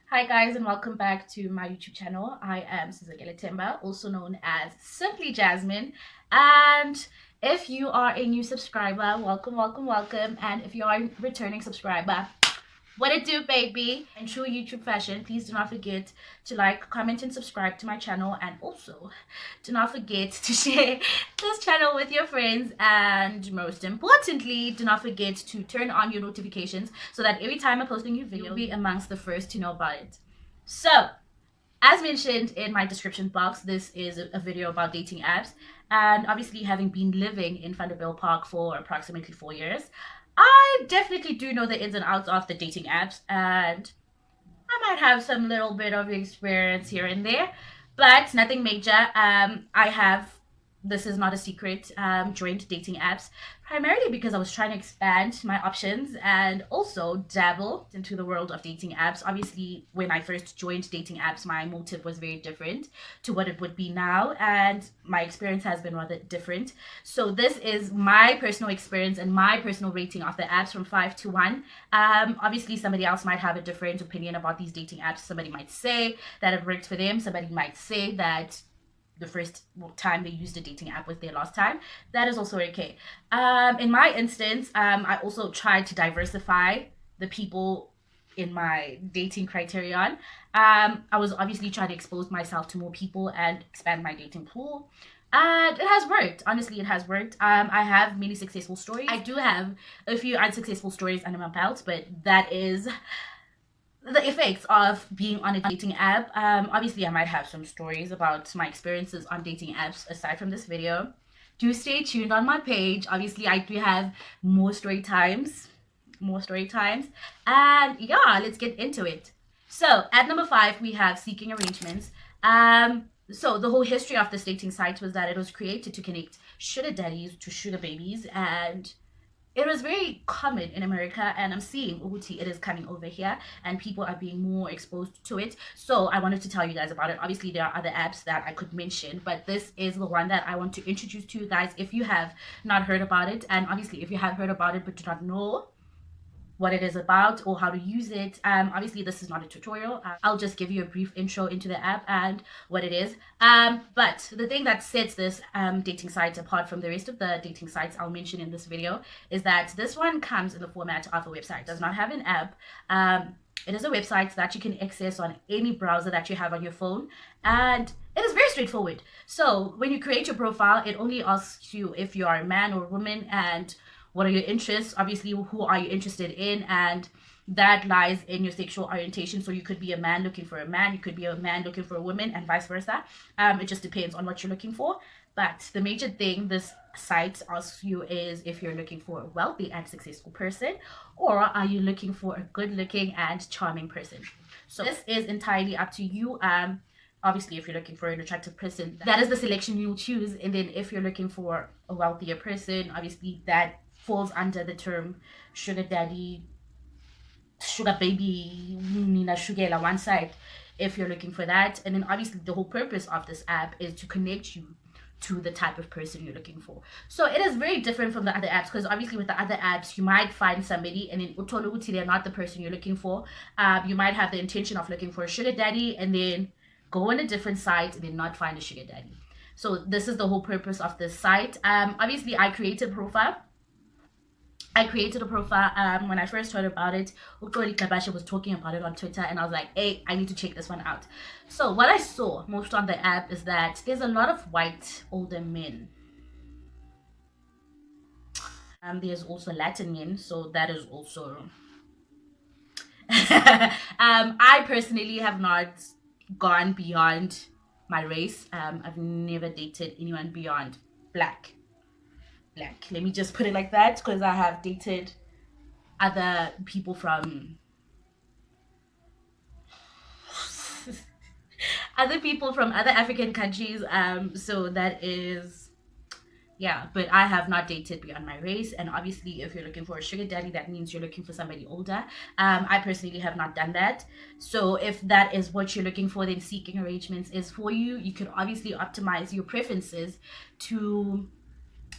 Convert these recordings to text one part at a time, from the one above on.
Hi guys, and welcome back to my YouTube channel. I am SeekingArrangements, also known as Simply Jasmine. And if you are a new subscriber, welcome. And if you are a returning subscriber, what it do, baby? In true YouTube fashion, please do not forget to like, comment, and subscribe to my channel. And also, do not forget to share this channel with your friends. And most importantly, do not forget to turn on your notifications so that every time I post a new video, you'll be amongst the first to know about it. So, as mentioned in my description box, this is a video about dating apps. And obviously, having been living in Vanderbilt for approximately 4 years, I definitely do know the ins and outs of the dating apps, and I might have some little bit of experience here and there, but nothing major. This is not a secret, joined dating apps primarily because I was trying to expand my options and also dabble into the world of dating apps. Obviously, when I first joined dating apps, my motive was very different to what it would be now, and my experience has been rather different. So this is my personal experience and my personal rating of the apps from 5 to 1. Obviously, somebody else might have a different opinion about these dating apps. Somebody might say that it worked for them. Somebody might say that the first time they used a dating app was their last time. That is also okay. In my instance, I also tried to diversify the people in my dating criterion. I was obviously trying to expose myself to more people and expand my dating pool. And it has worked. Honestly, it has worked. I have many successful stories. I do have a few unsuccessful stories under my belt, but that is the effects of being on a dating app. Obviously, I might have some stories about my experiences on dating apps aside from this video. Do stay tuned on my page. Obviously, I do have more story times. And yeah, let's get into it. So at number 5, we have SeekingArrangements. So the whole history of this dating site was that it was created to connect sugar daddies to sugar babies, and it was very common in America, and I'm seeing Uhuti, it is coming over here and people are being more exposed to it. So I wanted to tell you guys about it. Obviously, there are other apps that I could mention, but this is the one that I want to introduce to you guys if you have not heard about it. And obviously, if you have heard about it but do not know what it is about or how to use it, obviously this is not a tutorial. I'll just give you a brief intro into the app and what it is. But the thing that sets this dating site apart from the rest of the dating sites I'll mention in this video is that this one comes in the format of a website. It does not have an app. It is a website that you can access on any browser that you have on your phone, and it is very straightforward. So when you create your profile, it only asks you if you are a man or a woman and what are your interests. Obviously, who are you interested in, and that lies in your sexual orientation. So you could be a man looking for a man, you could be a man looking for a woman, and vice versa. It just depends on what you're looking for. But the major thing this site asks you is if you're looking for a wealthy and successful person, or are you looking for a good looking and charming person. So this is entirely up to you. Obviously, if you're looking for an attractive person, that is the selection you'll choose. And then if you're looking for a wealthier person, obviously that falls under the term sugar daddy, sugar baby, nina shugela one side, if you're looking for that. And then obviously the whole purpose of this app is to connect you to the type of person you're looking for. So it is very different from the other apps, because obviously with the other apps you might find somebody and then utoluguti they're not the person you're looking for. You might have the intention of looking for a sugar daddy and then go on a different site and then not find a sugar daddy. So this is the whole purpose of this site. Obviously I created a profile when I first heard about it. Ukoli Kabasha was talking about it on Twitter, and I was like, hey, I need to check this one out. So what I saw most on the app is that there's a lot of white older men. There's also Latin men, so that is also I personally have not gone beyond my race. I've never dated anyone beyond black. Let me just put it like that, because I have dated other people from other African countries. So that is, yeah, but I have not dated beyond my race. And obviously, if you're looking for a sugar daddy, that means you're looking for somebody older. I personally have not done that. So if that is what you're looking for, then SeekingArrangements is for you. You can obviously optimize your preferences to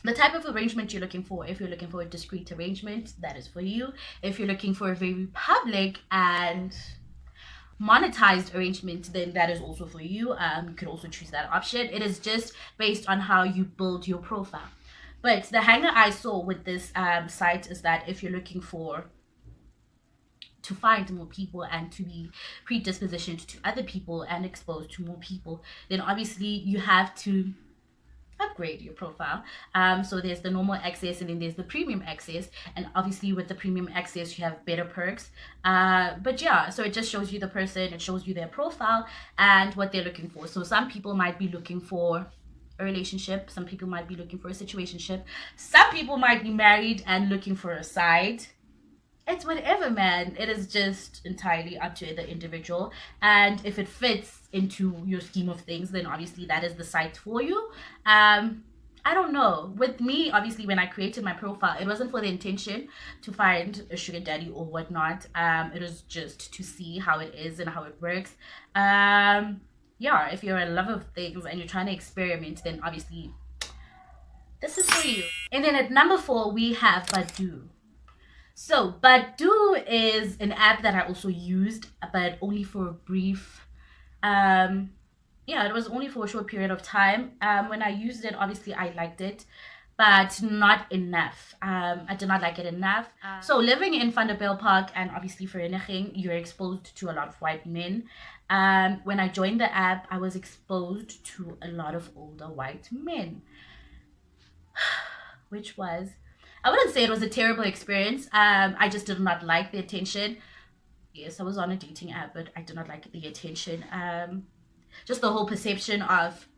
the type of arrangement you're looking for. If you're looking for a discreet arrangement, that is for you. If you're looking for a very public and monetized arrangement, then that is also for you. You could also choose that option. It is just based on how you build your profile. But the hanger I saw with this site is that if you're looking to find more people and to be predispositioned to other people and exposed to more people, then obviously you have to upgrade your profile. So there's the normal access and then there's the premium access, and obviously with the premium access you have better perks. But yeah, so it just shows you the person, it shows you their profile and what they're looking for. So some people might be looking for a relationship, some people might be looking for a situationship, some people might be married and looking for a side. It's whatever, man. It is just entirely up to the individual, and if it fits into your scheme of things, then obviously that is the site for you. I don't know, with me, obviously when I created my profile, it wasn't for the intention to find a sugar daddy or whatnot. It was just to see how it is and how it works. Yeah, if you're a lover of things and you're trying to experiment, then obviously this is for you. And then at number 4 we have Badoo. So Badoo is an app that I also used, but only for a brief, it was only for a short period of time. When I used it, obviously I liked it, but not enough. I did not like it enough. So living in Vanderbilt Park and obviously Vereniging, you're exposed to a lot of white men. When I joined the app, I was exposed to a lot of older white men, which was, I wouldn't say it was a terrible experience. I just did not like the attention. Yes, I was on a dating app, but I did not like the attention. Just the whole perception of,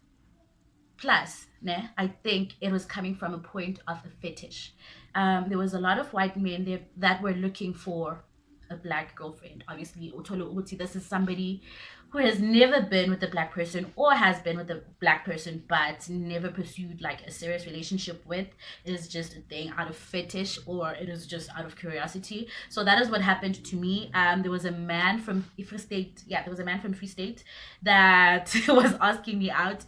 plus, I think it was coming from a point of a fetish. There was a lot of white men there that were looking for a black girlfriend. Obviously, Utolo Uti, this is somebody who has never been with a black person or has been with a black person but never pursued like a serious relationship with. It is just a thing out of fetish, or it is just out of curiosity. So that is what happened to me. There was a man from Free State. Yeah, there was a man from Free State that was asking me out.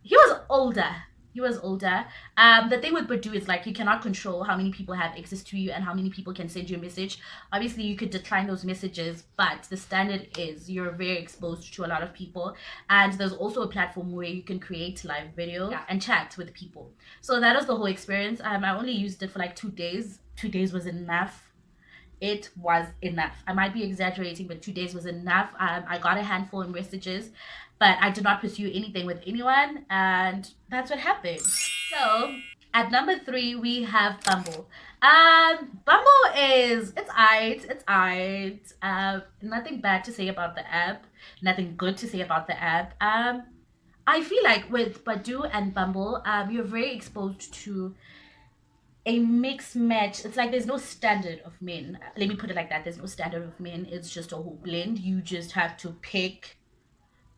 He was older. The thing with Badoo is like you cannot control how many people have access to you and how many people can send you a message. Obviously you could decline those messages, but the standard is you're very exposed to a lot of people, and there's also a platform where you can create live video and chat with people. So that was the whole experience. I only used it for like 2 days. 2 days was enough. It was enough. I might be exaggerating, but 2 days was enough. I got a handful of messages, but I did not pursue anything with anyone, and that's what happened. So at number 3 we have Bumble. Bumble is, it's aight. Nothing bad to say about the app, nothing good to say about the app. I feel like with Badoo and Bumble, you're very exposed to a mixed match. It's like there's no standard of men. Let me put it like that. There's no standard of men. It's just a whole blend. You just have to pick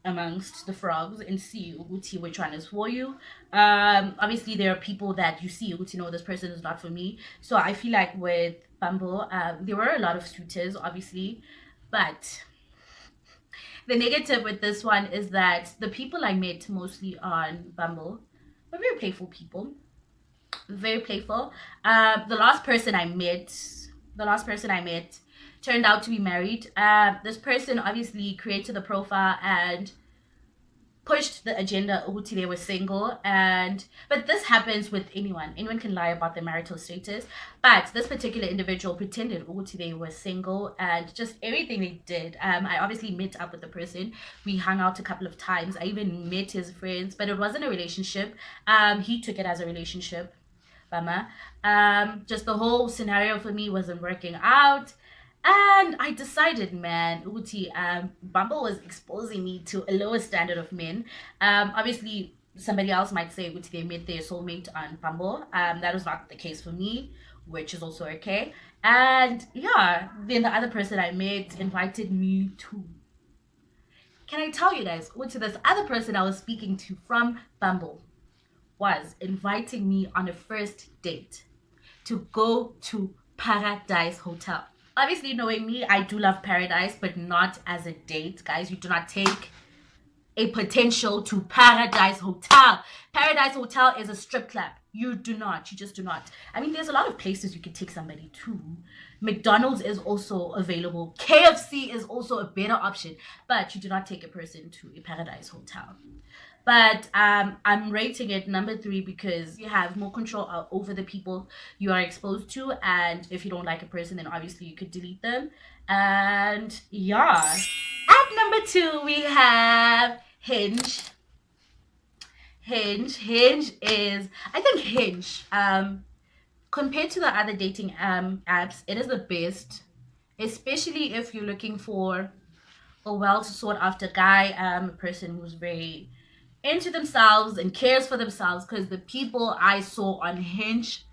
amongst the frogs and see which one is for you. Obviously there are people that you see, this person is not for me. So I feel like with Bumble, there were a lot of suitors, obviously, but the negative with this one is that the people I met mostly on Bumble were very playful people. Very playful. The last person I met turned out to be married. This person obviously created the profile and pushed the agenda Uti they were single, but this happens with anyone. Anyone can lie about their marital status, but this particular individual pretended Uti they were single, and just everything they did. I obviously met up with the person. We hung out a couple of times. I even met his friends, but it wasn't a relationship. He took it as a relationship. Bama. Just the whole scenario for me wasn't working out. And I decided, man, Uti, Bumble was exposing me to a lower standard of men. Obviously, somebody else might say Uti, they met their soulmate on Bumble. That was not the case for me, which is also okay. And yeah, then the other person I met invited me to. Can I tell you guys, Uti, this other person I was speaking to from Bumble was inviting me on a first date to go to Paradise Hotel. Obviously, knowing me, I do love Paradise, but not as a date, guys. You do not take a potential to Paradise Hotel. Paradise Hotel is a strip club. You do not. You just do not. I mean, there's a lot of places you can take somebody to. McDonald's is also available. KFC is also a better option, but you do not take a person to a Paradise Hotel. But I'm rating it number 3 because you have more control over the people you are exposed to, and if you don't like a person, then obviously you could delete them. And yeah, at number 2 we have Hinge. Hinge is, I think Hinge, compared to the other dating apps, it is the best, especially if you're looking for a well sought after guy, a person who's very into themselves and cares for themselves. Because the people I saw on Hinge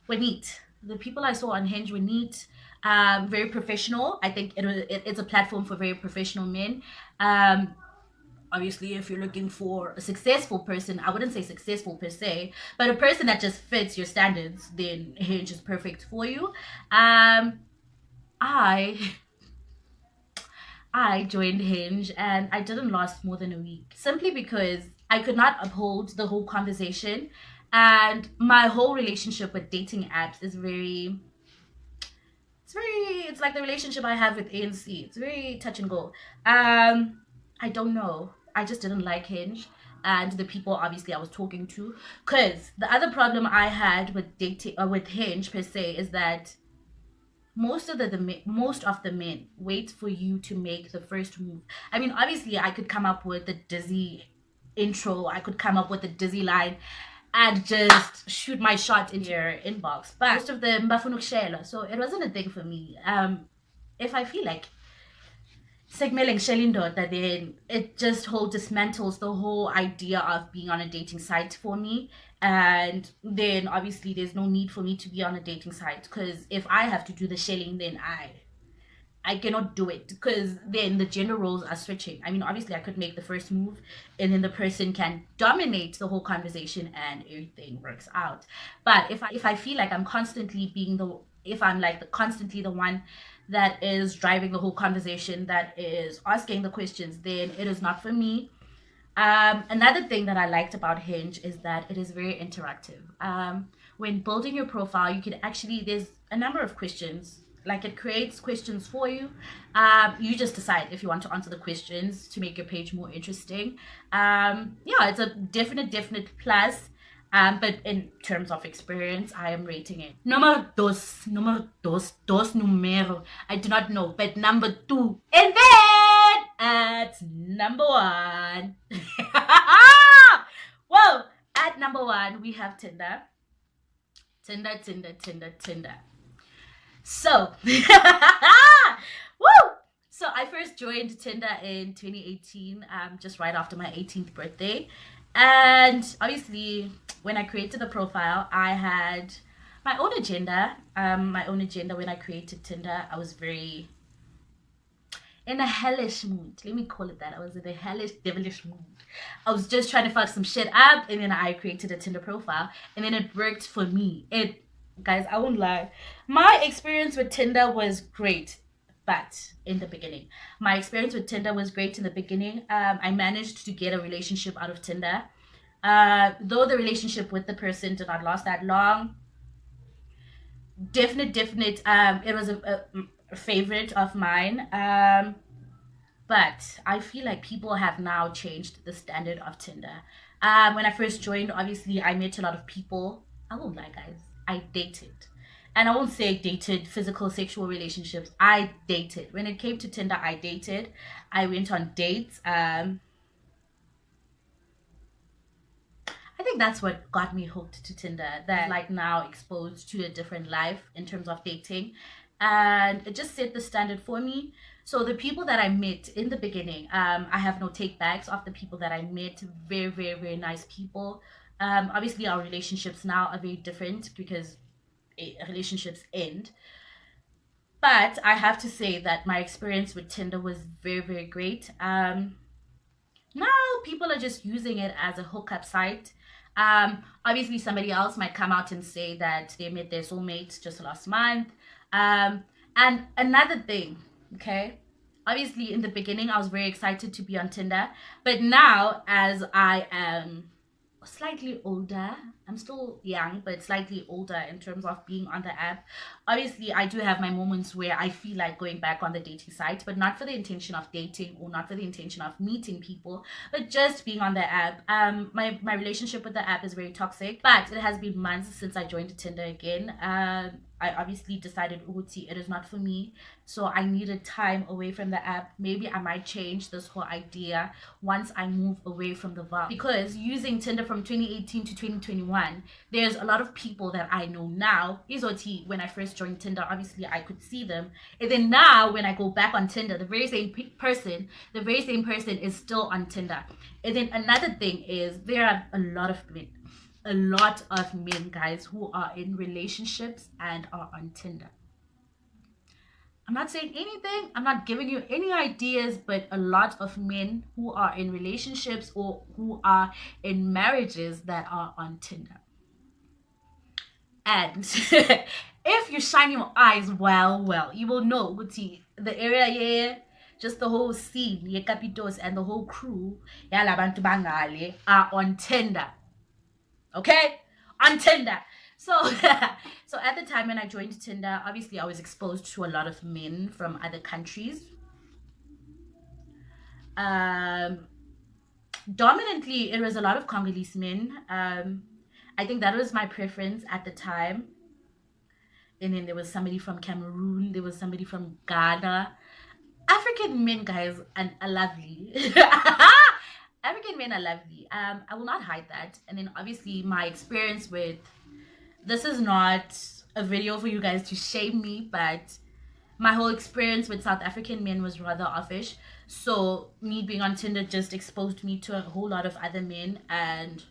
were neat. The people I saw on Hinge were neat, very professional. I think it's a platform for very professional men. Um, Obviously, if you're looking for a successful person, I wouldn't say successful per se, but a person that just fits your standards, then Hinge is perfect for you. I I joined Hinge and I didn't last more than a week simply because I could not uphold the whole conversation. And my whole relationship with dating apps is it's like the relationship I have with ANC. It's very touch and go. I don't know. I just didn't like Hinge and the people obviously I was talking to. Cause the other problem I had with dating with Hinge per se is that most of the men wait for you to make the first move. I mean, obviously, I could come up with the dizzy intro. I could come up with a dizzy line, and just shoot my shot in your inbox. But most of them bafuna ukushayela, so it wasn't a thing for me. If I feel like sekumele ngishayele indoda, then it just whole dismantles the whole idea of being on a dating site for me. And then obviously there's no need for me to be on a dating site, because if I have to do the shelling, then I cannot do it, because then the gender roles are switching. I mean, obviously I could make the first move and then the person can dominate the whole conversation and everything works out. But if I feel like I'm constantly being the if I'm like constantly the one that is driving the whole conversation, that is asking the questions, then it is not for me. Another thing that I liked about Hinge is that it is very interactive. When building your profile, you can actually, there's a number of questions. Like, it creates questions for you. You just decide if you want to answer the questions to make your page more interesting. Yeah, it's a definite plus. But in terms of experience, I am rating it. Number dos numero. I do not know, but number 2. And then at number 1. Whoa! At number 1, we have Tinder. Tinder. So, woo! So I first joined Tinder in 2018, just right after my 18th birthday. And obviously, when I created the profile, I had my own agenda. When I created Tinder, I was very in a hellish mood. Let me call it that. I was in a hellish, devilish mood. I was just trying to fuck some shit up, and then I created a Tinder profile, and then it worked for me. Guys, I won't lie. My experience with Tinder was great. But in the beginning, my experience with Tinder was great in the beginning. I managed to get a relationship out of Tinder. Though the relationship with the person did not last that long. Definite. It was a favorite of mine. But I feel like people have now changed the standard of Tinder. When I first joined, obviously, I met a lot of people. I won't lie, guys. I dated. And I won't say dated physical sexual relationships. I dated. When it came to Tinder, I dated. I went on dates. I think that's what got me hooked to Tinder. That like now exposed to a different life in terms of dating. And it just set the standard for me. So the people that I met in the beginning, I have no take backs of the people that I met. Very nice people. Obviously our relationships now are very different because relationships end. But I have to say that my experience with Tinder was very great. Now people are just using it as a hookup site. Obviously somebody else might come out and say that they met their soulmates just last month. And another thing, okay, obviously in the beginning I was very excited to be on Tinder, but now as I am slightly older, I'm still young, but slightly older in terms of being on the app. Obviously, I do have my moments where I feel like going back on the dating site, but not for the intention of dating or not for the intention of meeting people, but just being on the app. My relationship with the app is very toxic, but it has been months since I joined Tinder again. I obviously decided Uguti, it is not for me. So I needed time away from the app. Maybe I might change this whole idea once I move away from the vibe. Because using Tinder from 2018 to 2021, there's a lot of people that I know now. Izoti, when I first joined Tinder, obviously I could see them. And then now when I go back on Tinder, the very same person is still on Tinder. And then another thing is there are a lot of men, guys, who are in relationships and are on Tinder. I'm not saying anything, I'm not giving you any ideas, but a lot of men who are in relationships or who are in marriages that are on Tinder. And if you shine your eyes well, you will know, Guti, the area here, just the whole scene, Ye Capitos and the whole crew, Yala Bantu Bangale, are on Tinder. Okay? On Tinder. So so at the time when I joined Tinder, obviously I was exposed to a lot of men from other countries. Dominantly it was a lot of Congolese men. I think that was my preference at the time. And then there was somebody from Cameroon, there was somebody from Ghana. African men, guys, and are lovely. African men are lovely. I will not hide that. And then obviously my experience with this is not a video for you guys to shame me, but my whole experience with South African men was rather offish. So me being on Tinder just exposed me to a whole lot of other men, and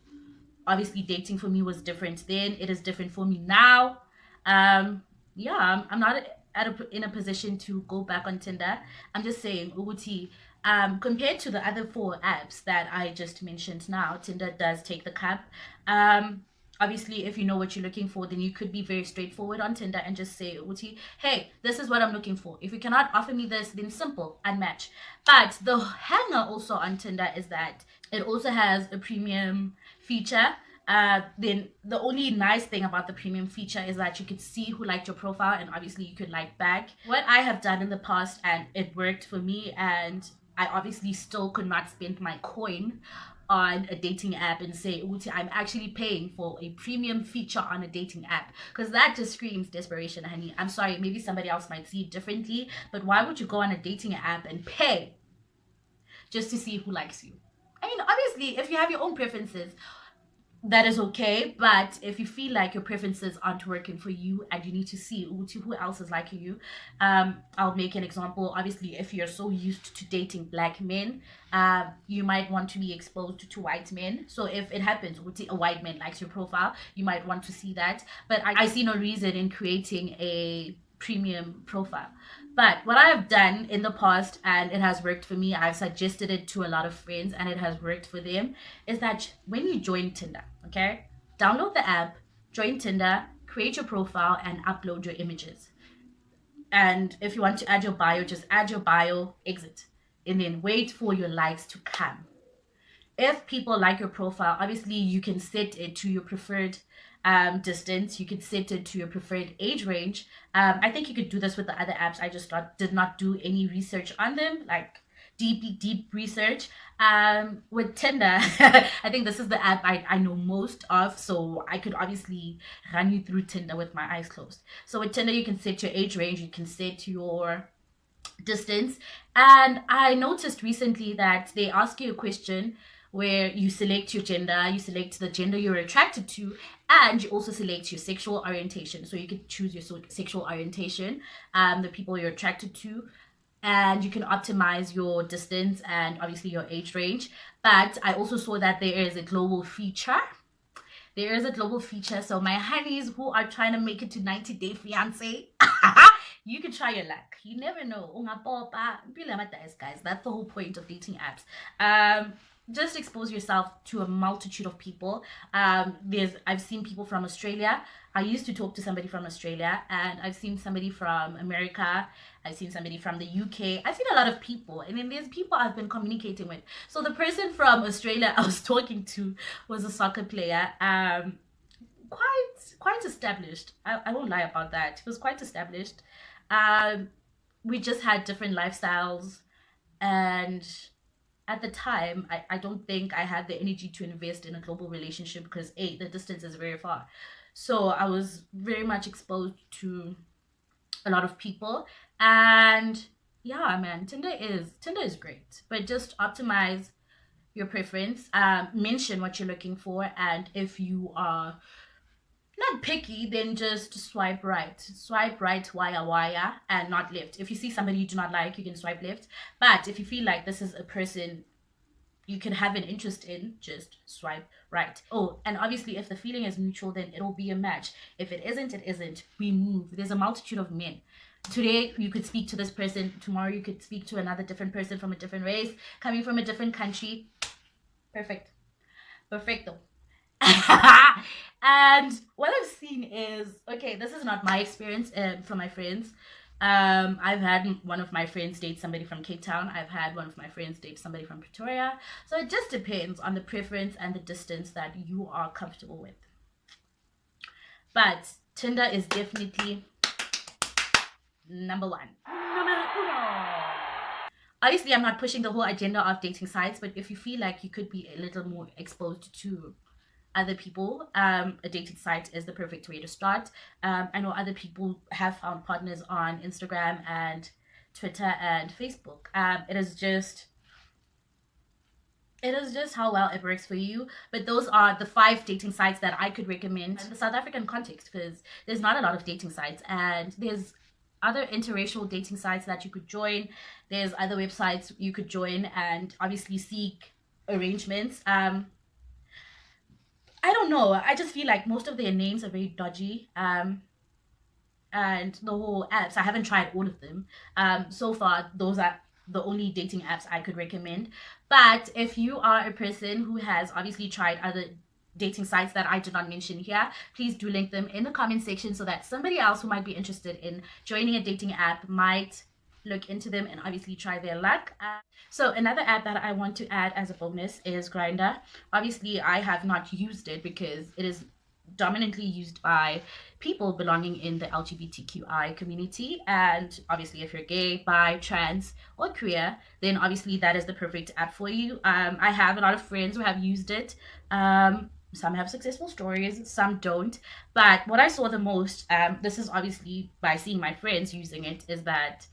obviously dating for me was different then. It is different for me now. Yeah, I'm not in a position to go back on Tinder. I'm just saying, Uguti, compared to the other 4 apps that I just mentioned now, Tinder does take the cup. Obviously, if you know what you're looking for, then you could be very straightforward on Tinder and just say, Uguti, hey, this is what I'm looking for. If you cannot offer me this, then simple, unmatch. But the hanger also on Tinder is that it also has a premium feature. Then the only nice thing about the premium feature is that you could see who liked your profile, and obviously you could like back. What I have done in the past, and it worked for me, and I obviously still could not spend my coin on a dating app and say, Uti, I'm actually paying for a premium feature on a dating app, because that just screams desperation, honey. I'm sorry, maybe somebody else might see it differently, but why would you go on a dating app and pay just to see who likes you? I mean, obviously, if you have your own preferences, that is okay. But if you feel like your preferences aren't working for you and you need to see who else is liking you, I'll make an example. Obviously, if you're so used to dating black men, you might want to be exposed to white men. So if it happens, a white man likes your profile, you might want to see that. But I see no reason in creating a premium profile. But what I have done in the past, and it has worked for me, I've suggested it to a lot of friends and it has worked for them, is that when you join Tinder, okay, download the app, join Tinder, create your profile, and upload your images. And if you want to add your bio, just add your bio, exit, and then wait for your likes to come. If people like your profile, obviously you can set it to your preferred distance. You could set it to your preferred age range. I think you could do this with the other apps. I just did not do any research on them, like deep research. With Tinder, I think this is the app I know most of, so I could obviously run you through Tinder with my eyes closed. So with Tinder, you can set your age range, you can set your distance, and I noticed recently that they ask you a question where you select your gender, you select the gender you're attracted to, and you also select your sexual orientation. So you could choose your sexual orientation, the people you're attracted to, and you can optimize your distance and obviously your age range. But I also saw that there is a global feature. So my honeys who are trying to make it to 90 Day Fiance, you can try your luck. You never know. Guys, that's the whole point of dating apps. Just expose yourself to a multitude of people. I've seen people from Australia. I used to talk to somebody from Australia, and I've seen somebody from America. I've seen somebody from the UK. I've seen a lot of people, and then there's people I've been communicating with. So the person from Australia I was talking to was a soccer player. quite established. I won't lie about that. He was quite established. We just had different lifestyles, and at the time, I don't think I had the energy to invest in a global relationship because the distance is very far. So I was very much exposed to a lot of people, and yeah, man, Tinder is great, but just optimize your preference. Mention what you're looking for, and if you are not picky, then just swipe right. Swipe right, wire, and not left. If you see somebody you do not like, you can swipe left. But if you feel like this is a person you can have an interest in, just swipe right. Oh, and obviously, if the feeling is mutual, then it'll be a match. If it isn't, it isn't. We move. There's a multitude of men. Today, you could speak to this person. Tomorrow, you could speak to another different person from a different race, coming from a different country. Perfect. Perfecto. And what I've seen is, okay, this is not my experience from my friends. I've had one of my friends date somebody from Cape Town. I've had one of my friends date somebody from Pretoria. So it just depends on the preference and the distance that you are comfortable with. But Tinder is definitely number one. Obviously, I'm not pushing the whole agenda of dating sites, but if you feel like you could be a little more exposed to other people, a dating site is the perfect way to start. I know other people have found partners on Instagram and Twitter and Facebook. It is just how well it works for you. But those are the 5 dating sites that I could recommend in the South African context, because there's not a lot of dating sites, and there's other interracial dating sites that you could join. There's other websites you could join, and obviously SeekArrangements. I don't know. I just feel like most of their names are very dodgy. And the whole apps, I haven't tried all of them. So far, those are the only dating apps I could recommend. But if you are a person who has obviously tried other dating sites that I did not mention here, please do link them in the comment section so that somebody else who might be interested in joining a dating app might look into them and obviously try their luck. So another app that I want to add as a bonus is Grindr. Obviously, I have not used it because it is dominantly used by people belonging in the LGBTQI community, and obviously if you're gay, bi, trans, or queer, then obviously that is the perfect app for you. I have a lot of friends who have used it. Some have successful stories, some don't. But what I saw the most, this is obviously by seeing my friends using it, is that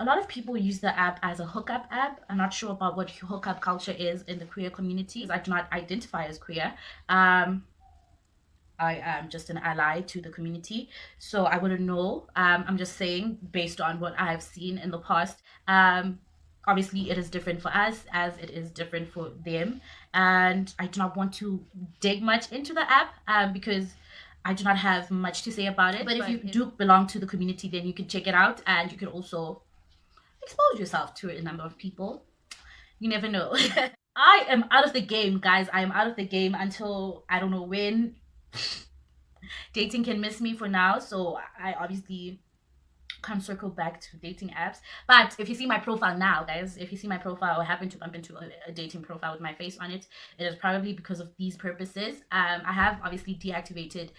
a lot of people use the app as a hookup app. I'm not sure about what hookup culture is in the queer community. I do not identify as queer. I am just an ally to the community, so I wouldn't know. I'm just saying based on what I have seen in the past. Obviously, it is different for us as it is different for them, and I do not want to dig much into the app because I do not have much to say about it. But if you do belong to the community, then you can check it out, and you can also expose yourself to a number of people. You never know. I am out of the game, guys. I am out of the game until I don't know when. Dating can miss me for now, so I obviously can't circle back to dating apps. But if you see my profile now, guys, if you see my profile or happen to bump into a dating profile with my face on it, it is probably because of these purposes. I have obviously deactivated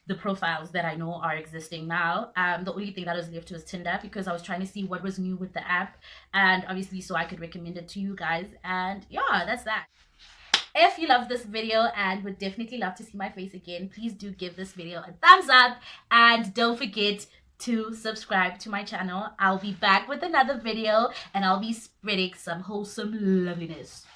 the profiles that I know are existing now. The only thing that was left was Tinder, because I was trying to see what was new with the app, and obviously so I could recommend it to you guys. And yeah, that's that. If you love this video and would definitely love to see my face again, please do give this video a thumbs up, and don't forget to subscribe to my channel. I'll be back with another video, and I'll be spreading some wholesome loveliness.